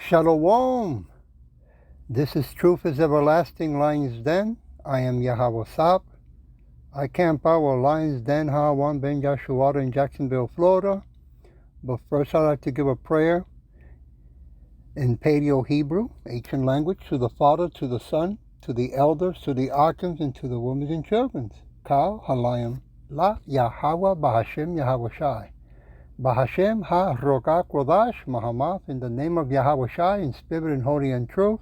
Shalom. This is Truth is Everlasting Lion's Den. I am Yahweh Sab. I camp out with Lion's Den, Hawan Ben Yashuada in Jacksonville, Florida. But first I'd like to give a prayer in Paleo Hebrew, ancient language, to the Father, to the Son, to the elders, to the archons, and to the women and children. Kal Halayim La Yahweh Bahashem Yahweh Shai. Bahashem Ha Rogak Kodash Mahamath, in the name of Yahweh Shai, in spirit and holy and truth.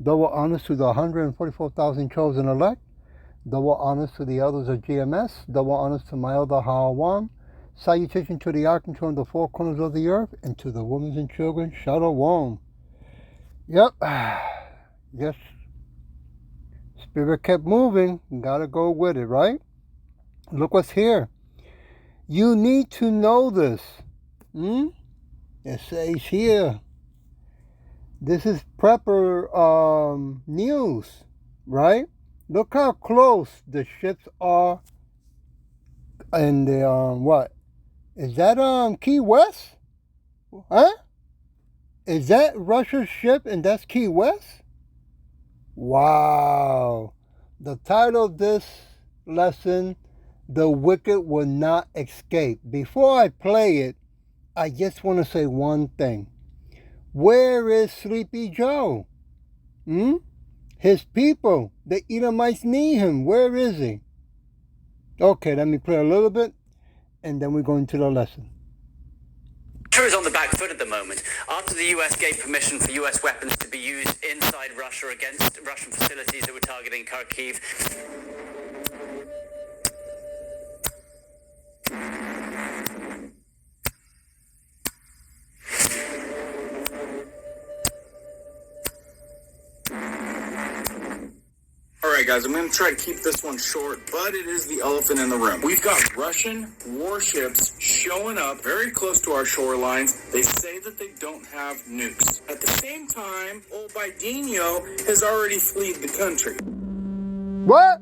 Double honors to the 144,000 chosen elect. Double honors to the elders of GMS. Double honors to my elder Hawan. Salutation to the archangel in the four corners of the earth, and to the women and children. Shalom. Yep. Yes. Spirit kept moving. Gotta go with it, right? Look what's here. You need to know this. It says here. This is prepper news, right? Look how close the ships are in the, what? Is that Key West? Huh? Is that Russia's ship and that's Key West? Wow. The title of this lesson, The Wicked Will Not Escape. Before I play it, I just want to say one thing. Where is Sleepy Joe? His people, the Edomites, need him. Where is he? Okay, let me play a little bit, and then we go into the lesson. Russia is on the back foot at the moment after the US gave permission for US weapons to be used inside Russia against Russian facilities that were targeting Kharkiv. Alright guys, I'm going to try to keep this one short, but it is the elephant in the room. We've got Russian warships showing up very close to our shorelines. They say that they don't have nukes. At the same time, old Bideno has already fled the country. What?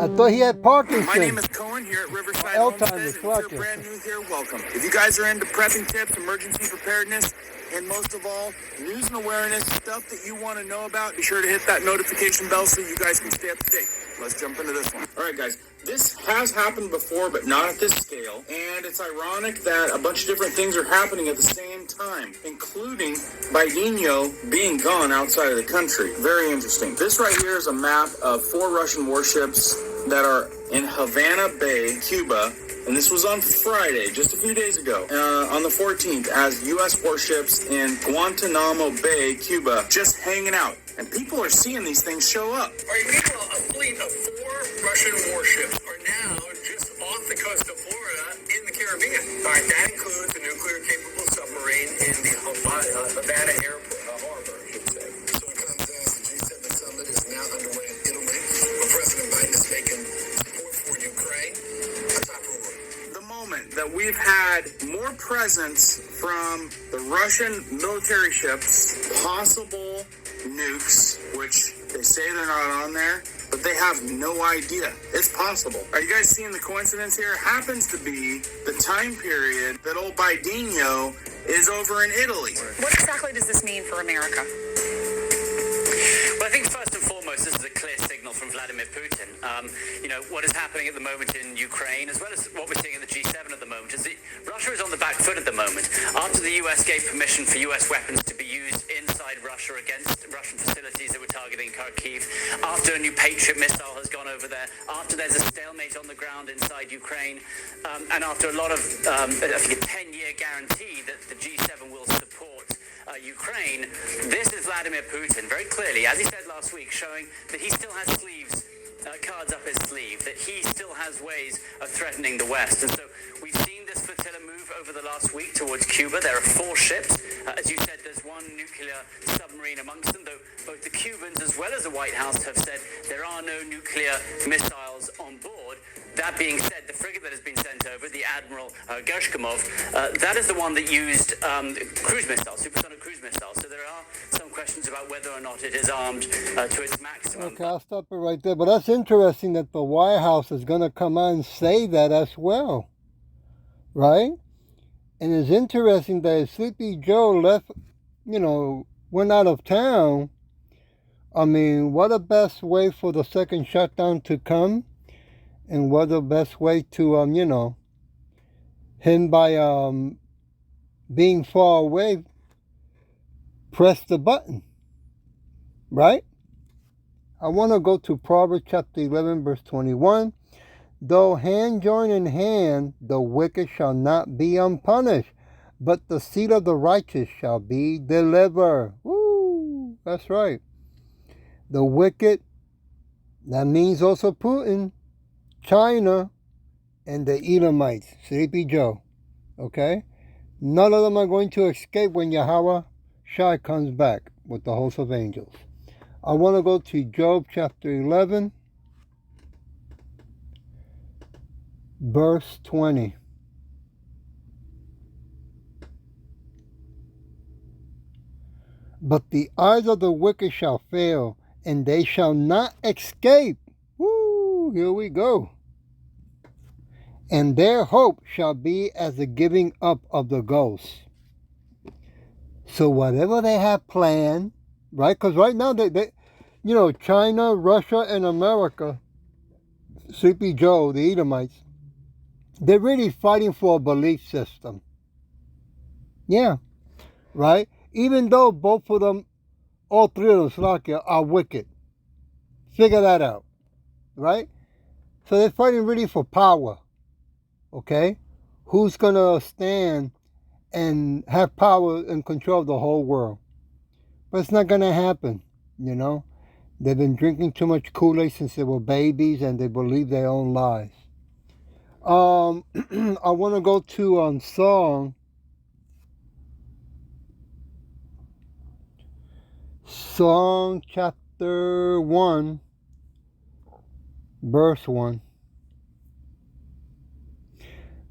I thought he had Parkinson's. My name is Cohen here at Riverside Homestead. If you're brand new here, welcome. If you guys are into prepping tips, emergency preparedness, and most of all, news and awareness, stuff that you want to know about, be sure to hit that notification bell so you guys can stay up to date. Let's jump into this one. All right, guys. This has happened before, but not at this scale. And it's ironic that a bunch of different things are happening at the same time, including Bideno being gone outside of the country. Very interesting. This right here is a map of 4 Russian warships that are in Havana Bay, Cuba. And this was on Friday, just a few days ago, on the 14th, as U.S. warships in Guantanamo Bay, Cuba, just hanging out. And people are seeing these things show up. Right now, a fleet of 4 Russian warships are now just off the coast of Florida in the Caribbean. All right, that includes a nuclear-capable submarine in the Havana Airport, harbor, I should say. So it comes as the G7 summit is now underway in Italy, where President Biden is making support for Ukraine a top priority. The moment that we've had more presence from the Russian military ships, possible nukes, which they say they're not on there, but they have no idea. It's possible. Are you guys seeing the coincidence here? It happens to be the time period that old Bideno is over in Italy. What exactly does this mean for America? Well, I think first and foremost, this is a clear signal from Vladimir Putin. What is happening at the moment in Ukraine, as well as what we're seeing in the G7 at the moment, is that Russia is on the back foot at the moment after the US gave permission for US weapons to be used inside Russia against Russian facilities that were targeting Kharkiv, after a new Patriot missile has gone over there, after there's a stalemate on the ground inside Ukraine, and after a lot of, I think a 10-year guarantee that the G7 will support Ukraine. This is Vladimir Putin very clearly, as he said last week, showing that he still has cards up his sleeve, that he still has ways of threatening the West. And so we've seen this flotilla move over the last week towards Cuba. There are 4 ships. As you said, there's 1 nuclear submarine amongst them, though both the Cubans as well as the White House have said there are no nuclear missiles on board. that being said, the frigate that has been sent over, the Admiral Gershkomov, that is the one that used cruise missiles, supersonic cruise missiles. So there are some questions about whether or not it is armed to its maximum. Okay, I'll stop it right there. But that's interesting that the White House is going to come out and say that as well, right? And it's interesting that if Sleepy Joe left, went out of town. I mean, what a best way for the second shutdown to come, and what the best way to, him by being far away, press the button, right? I want to go to Proverbs chapter 11, verse 21. Though hand join in hand, the wicked shall not be unpunished, but the seed of the righteous shall be delivered. Woo! That's right. The wicked, that means also Putin, China, and the Edomites, Sleepy Joe. Okay? None of them are going to escape when Yahweh Shai comes back with the host of angels. I want to go to Job chapter 11, verse 20. But the eyes of the wicked shall fail, and they shall not escape. Woo, here we go. And their hope shall be as the giving up of the ghost. So whatever they have planned, right? Because right now, they China, Russia, and America, Sleepy Joe, the Edomites, they're really fighting for a belief system. Yeah, right? Even though both of them, all three of them, Slovakia, are wicked. Figure that out, right? So they're fighting really for power, okay? Who's going to stand and have power and control the whole world? But it's not going to happen, They've been drinking too much Kool-Aid since they were babies, and they believe their own lies. I want to go to Psalm chapter 1, verse 1.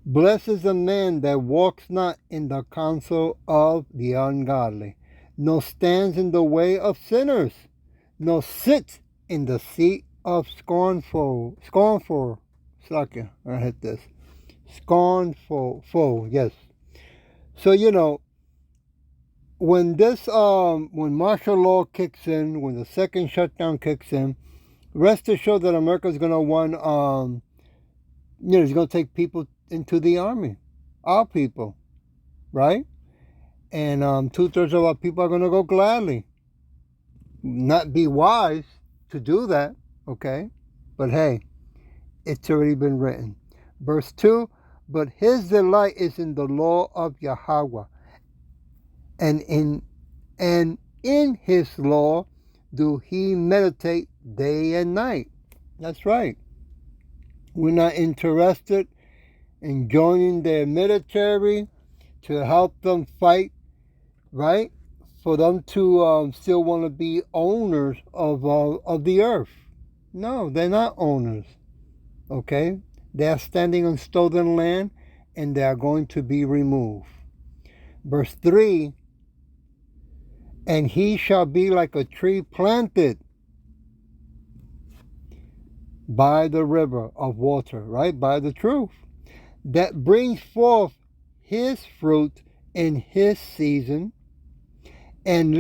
Blessed is the man that walks not in the counsel of the ungodly, nor stands in the way of sinners, nor sits in the seat of scornful. Slakia, I hit this. Scornful, yes. So, when when martial law kicks in, when the second shutdown kicks in, rest assured that America's going to want, it's going to take people into the army, our people, right? And 2/3 of our people are going to go gladly. Not be wise to do that, okay? But hey, it's already been written. Verse 2, but his delight is in the law of Yahweh, and in his law do he meditate day and night. That's right. We're not interested in joining their military to help them fight, right? For them to still want to be owners of the earth. No, they're not owners. Okay? They are standing on stolen land, and they are going to be removed. Verse 3, and he shall be like a tree planted by the river of water, right? By the truth, that brings forth his fruit in his season, and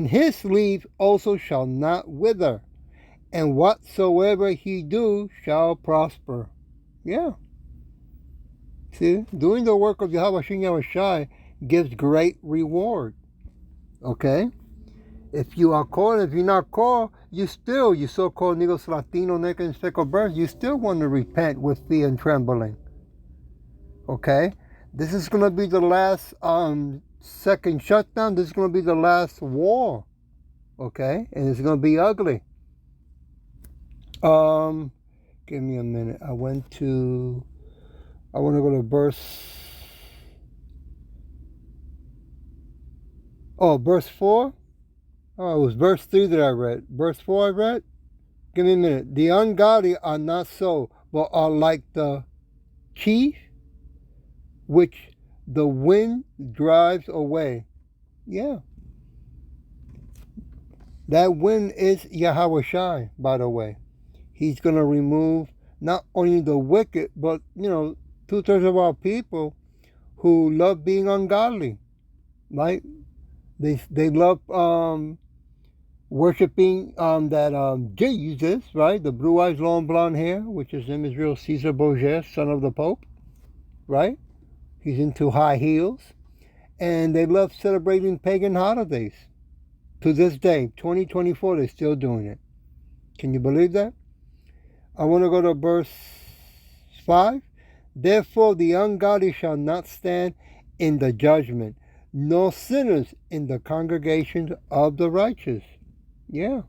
his leaf also shall not wither, and whatsoever he do shall prosper. Yeah. See, doing the work of Yahweh Shai gives great reward. Okay? If you are called, if you're not called, you so-called Negros, Latino, naked, and speckled birds, you still want to repent with fear and trembling. Okay? This is going to be the last second shutdown. This is going to be the last war. Okay? And it's going to be ugly. Give me a minute. I want to go to verse 4. Oh, it was verse 3 that I read. Verse 4 I read? Give me a minute. The ungodly are not so, but are like the chief which the wind drives away. Yeah. That wind is Yahweh Shai, by the way. He's going to remove not only the wicked, but, 2/3 of our people who love being ungodly, right? They love worshiping that Jesus, right? The blue eyes, long blonde hair, which is in Israel Caesar Borgia, son of the Pope, right? He's into high heels. And they love celebrating pagan holidays. To this day, 2024, they're still doing it. Can you believe that? I want to go to verse 5. Therefore, the ungodly shall not stand in the judgment, nor sinners in the congregation of the righteous. Yeah.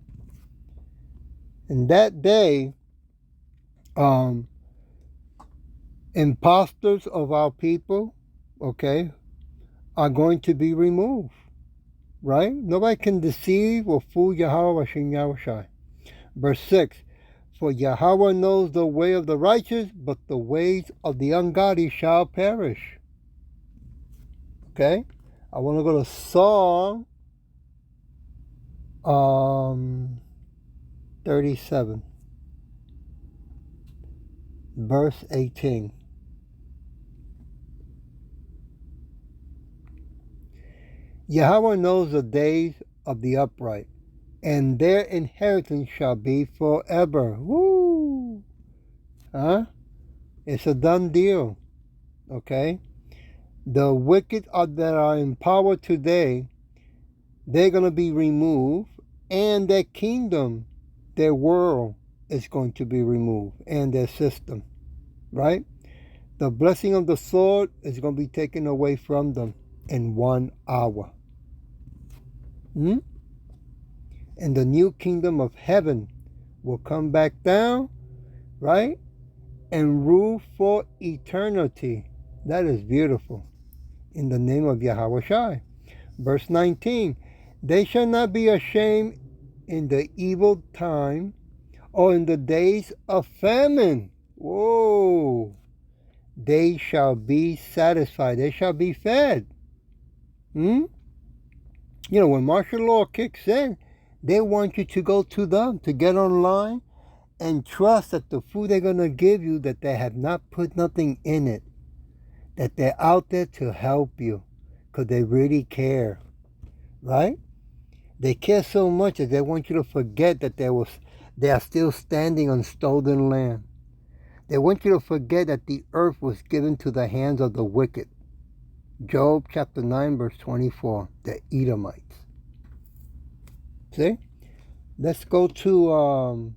In that day, impostors of our people, okay, are going to be removed. Right? Nobody can deceive or fool Yahweh Hashem Yahushai. Verse 6. For Yahweh knows the way of the righteous, but the ways of the ungodly shall perish. Okay? I want to go to Psalm 37. Verse 18. Yahweh knows the days of the upright, and their inheritance shall be forever. Woo! Huh? It's a done deal. Okay? The wicked that are in power today, they're going to be removed, and their kingdom, their world, is going to be removed, and their system. Right? The blessing of the sword is going to be taken away from them in 1 hour. And the new kingdom of heaven will come back down, right? And rule for eternity. That is beautiful. In the name of Yahweh Shai. Verse 19. They shall not be ashamed in the evil time or in the days of famine. Whoa. They shall be satisfied. They shall be fed. When martial law kicks in, they want you to go to them, to get online and trust that the food they're going to give you, that they have not put nothing in it, that they're out there to help you because they really care, right? They care so much that they want you to forget that they are still standing on stolen land. They want you to forget that the earth was given to the hands of the wicked. Job chapter 9, verse 24, the Edomites. See? Let's go to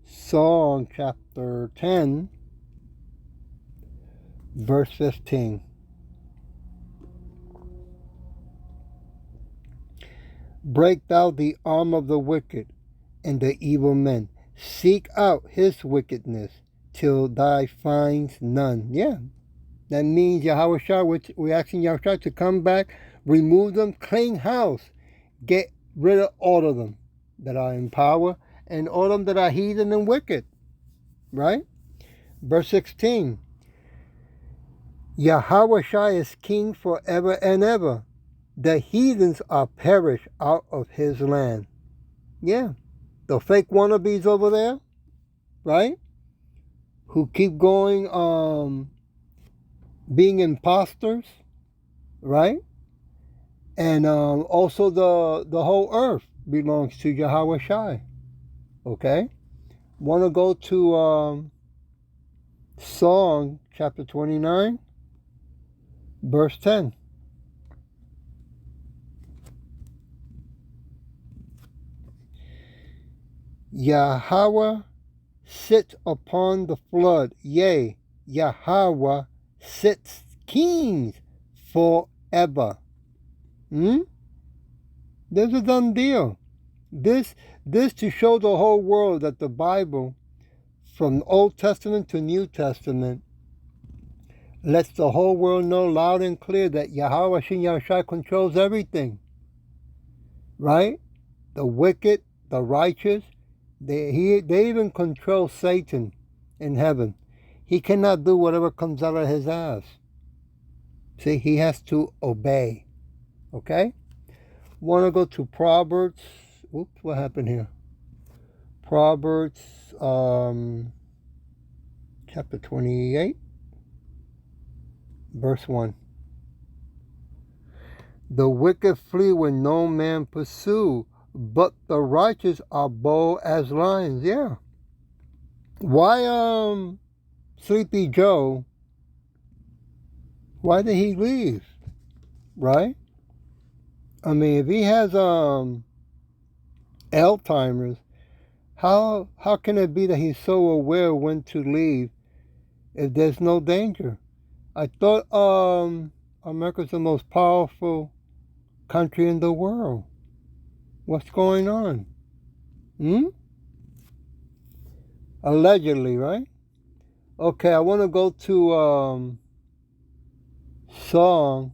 Psalm chapter 10, verse 15. Break thou the arm of the wicked and the evil men. Seek out his wickedness till thou finds none. Yeah. That means Yahweh Shai, we're asking Yahweh Shai to come back, remove them, clean house, get rid of all of them that are in power and all of them that are heathen and wicked. Right? Verse 16. Yahweh Shai is king forever and ever. The heathens are perished out of his land. Yeah. The fake wannabes over there, right? Who keep going being imposters, right? And also the whole earth belongs to Yahweh Shai. Okay? Want to go to Psalm chapter 29, verse 10. Yahweh sits upon the flood. Yea, Yahweh sits kings forever. There's a done deal. This to show the whole world that the Bible, from Old Testament to New Testament, lets the whole world know loud and clear that Yahweh Shin Yahushua controls everything. Right? The wicked, the righteous, they even control Satan in heaven. He cannot do whatever comes out of his ass. See, he has to obey. Okay? Want to go to Proverbs. Oops, what happened here? Proverbs chapter 28, verse 1. The wicked flee when no man pursue, but the righteous are bold as lions. Yeah. Why Sleepy Joe, why did he leave? Right? I mean, if he has Alzheimer's, how can it be that he's so aware when to leave if there's no danger? I thought America's the most powerful country in the world. What's going on? Allegedly, right? Okay, I want to go to Song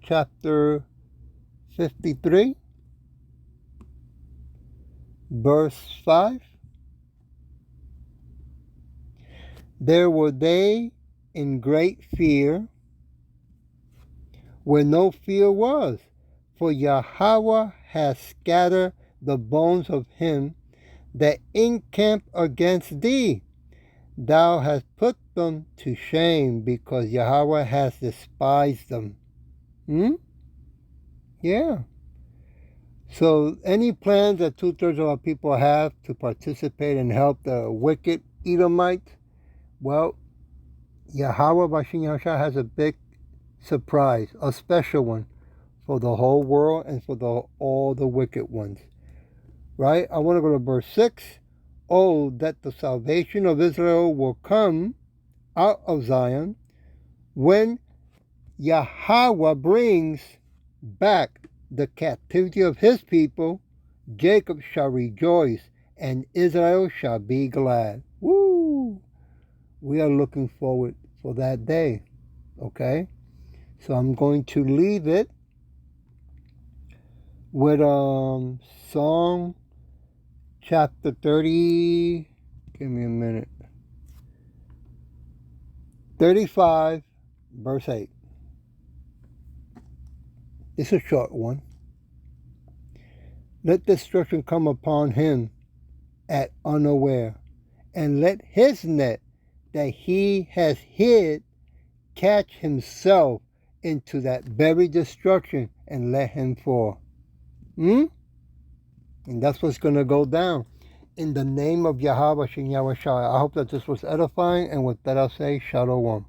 chapter 53, verse 5. There were they in great fear where no fear was, for Yahweh has scattered the bones of him that encamp against thee. Thou hast put them to shame, because Yahweh has despised them. Yeah. So any plans that 2/3 of our people have to participate and help the wicked Edomites, well, Yahweh Bashin Yahshua has a big surprise, a special one for the whole world and for all the wicked ones. Right? I want to go to verse 6. Oh, that the salvation of Israel will come out of Zion when Yahweh brings back the captivity of his people. Jacob shall rejoice and Israel shall be glad. Woo! We are looking forward for that day. Okay? So I'm going to leave it with Psalm chapter 30. Give me a minute. 35, verse 8. It's a short one. Let destruction come upon him at unaware, and let his net that he has hid catch himself into that very destruction and let him fall. And that's what's going to go down. In the name of Yahweh Shem Yahweh Shai. I hope that this was edifying, and with that I'll say Shalom.